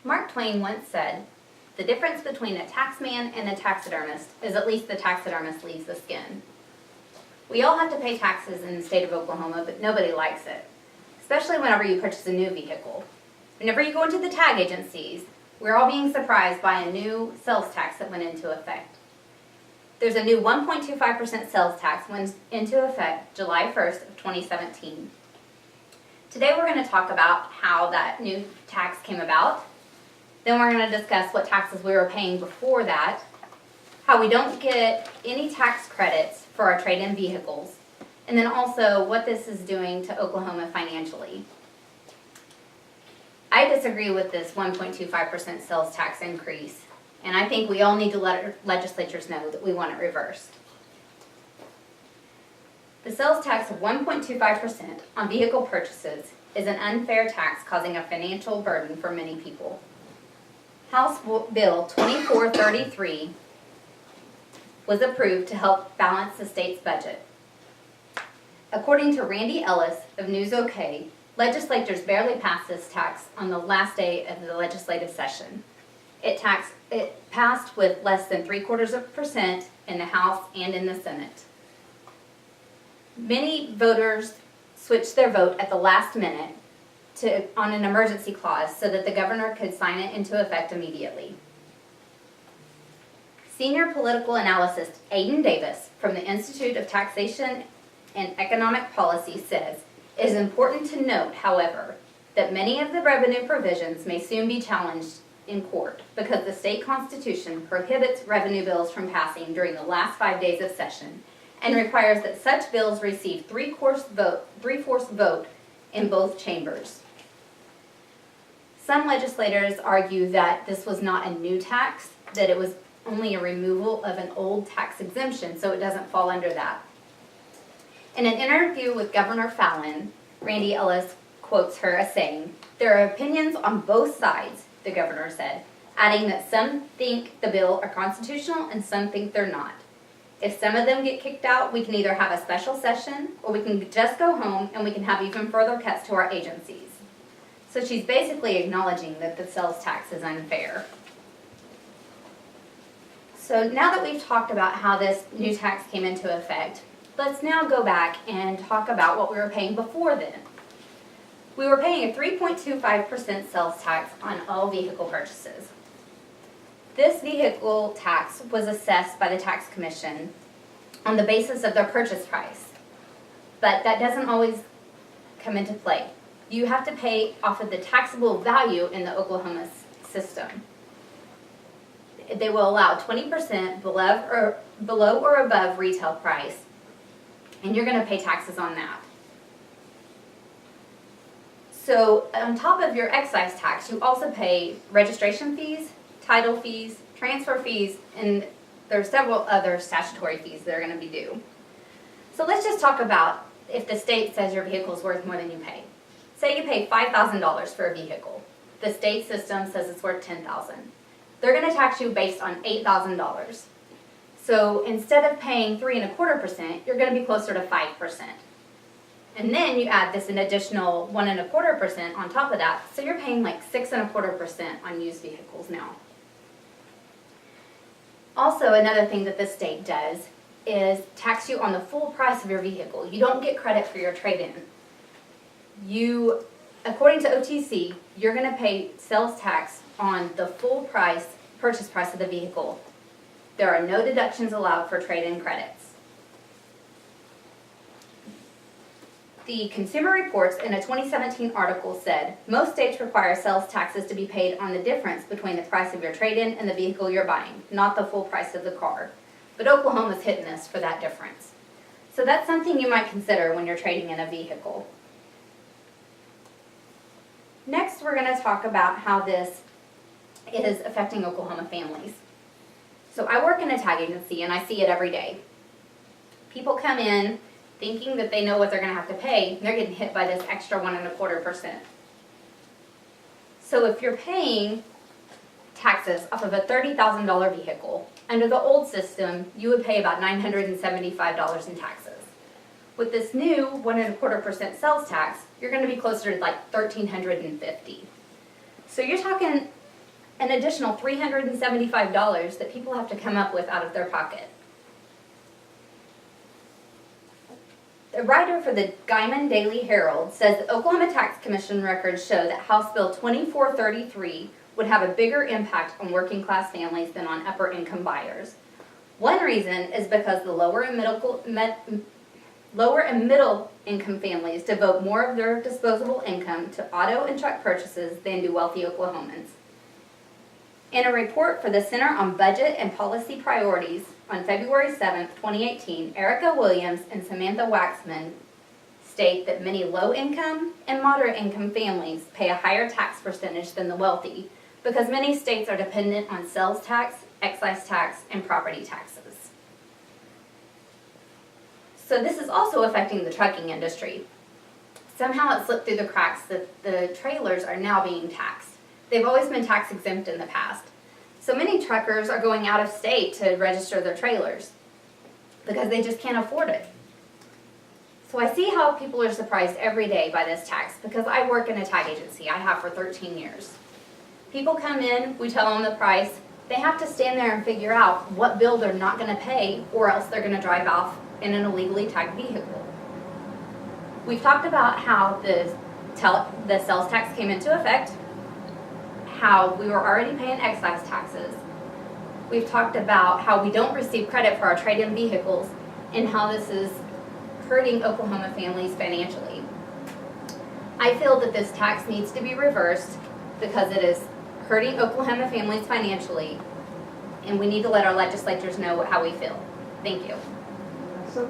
Mark Twain once said, "The difference between a taxman and a taxidermist is at least the taxidermist leaves the skin." We all have to pay taxes in the state of Oklahoma, but nobody likes it, especially whenever you purchase a new vehicle. Whenever you go into the tag agencies, we're all being surprised by a new sales tax that went into effect. There's a new 1.25% sales tax went into effect July 1st of 2017. Today we're going to talk about how that new tax came about. Then we're going to discuss what taxes we were paying before that, how we don't get any tax credits for our trade-in vehicles, and then also what this is doing to Oklahoma financially. I disagree with this 1.25% sales tax increase, and I think we all need to let our legislatures know that we want it reversed. The sales tax of 1.25% on vehicle purchases is an unfair tax causing a financial burden for many people. House Bill 2433 was approved to help balance the state's budget. According to Randy Ellis of News OK, legislators barely passed this tax on the last day of the legislative session. It passed with less than 0.75% in the House and in the Senate. Many voters switched their vote at the last minute on an emergency clause so that the governor could sign it into effect immediately. Senior political analyst Aidan Davis from the Institute of Taxation and Economic Policy says, "It is important to note, however, that many of the revenue provisions may soon be challenged in court because the state constitution prohibits revenue bills from passing during the last 5 days of session and requires that such bills receive three-fourths vote in both chambers." Some legislators argue that this was not a new tax, that it was only a removal of an old tax exemption, so it doesn't fall under that. In an interview with Governor Fallin, Randy Ellis quotes her as saying, "There are opinions on both sides," the governor said, adding that some think the bill are constitutional and some think they're not. "If some of them get kicked out, we can either have a special session or we can just go home and we can have even further cuts to our agencies." So she's basically acknowledging that the sales tax is unfair. So now that we've talked about how this new tax came into effect, let's now go back and talk about what we were paying before then. We were paying a 3.25% sales tax on all vehicle purchases. This vehicle tax was assessed by the tax commission on the basis of their purchase price, but that doesn't always come into play. You have to pay off of the taxable value in the Oklahoma system. They will allow 20% below or above retail price, and you're going to pay taxes on that. So on top of your excise tax, you also pay registration fees, title fees, transfer fees, and there are several other statutory fees that are going to be due. So let's just talk about if the state says your vehicle is worth more than you pay. Say you pay $5,000 for a vehicle. The state system says it's worth $10,000. They're going to tax you based on $8,000. So instead of paying 3.25%, you're going to be closer to 5%. And then you add an additional 1.25% on top of that, so you're paying like 6.25% on used vehicles now. Also, another thing that the state does is tax you on the full price of your vehicle. You don't get credit for your trade-in. According to OTC, you're going to pay sales tax on the full price, purchase price of the vehicle. There are no deductions allowed for trade-in credits. The Consumer Reports in a 2017 article said, "Most states require sales taxes to be paid on the difference between the price of your trade-in and the vehicle you're buying, not the full price of the car. But Oklahoma's hitting us for that difference." So that's something you might consider when you're trading in a vehicle. Next, we're going to talk about how this is affecting Oklahoma families. So I work in a tag agency and I see it every day. People come in thinking that they know what they're going to have to pay, and they're getting hit by this extra 1.25%. So if you're paying taxes off of a $30,000 vehicle, under the old system, you would pay about $975 in taxes. With this new 1.25% sales tax, you're going to be closer to like $1,350. So you're talking an additional $375 that people have to come up with out of their pocket. The writer for the Guyman Daily Herald says the Oklahoma Tax Commission records show that House Bill 2433 would have a bigger impact on working class families than on upper income buyers. One reason is because the lower and middle income families devote more of their disposable income to auto and truck purchases than do wealthy Oklahomans. In a report for the Center on Budget and Policy Priorities on February 7, 2018, Erica Williams and Samantha Waxman state that many low-income and moderate-income families pay a higher tax percentage than the wealthy because many states are dependent on sales tax, excise tax, and property taxes. So this is also affecting the trucking industry. Somehow it slipped through the cracks that the trailers are now being taxed. They've always been tax exempt in the past. So many truckers are going out of state to register their trailers because they just can't afford it. So I see how people are surprised every day by this tax because I work in a tag agency. I have for 13 years. People come in, we tell them the price. They have to stand there and figure out what bill they're not going to pay or else they're going to drive off in an illegally tagged vehicle. We've talked about how the sales tax came into effect, how we were already paying excise taxes. We've talked about how we don't receive credit for our trade-in vehicles and how this is hurting Oklahoma families financially. I feel that this tax needs to be reversed because it is hurting Oklahoma families financially, and we need to let our legislators know how we feel. Thank you. So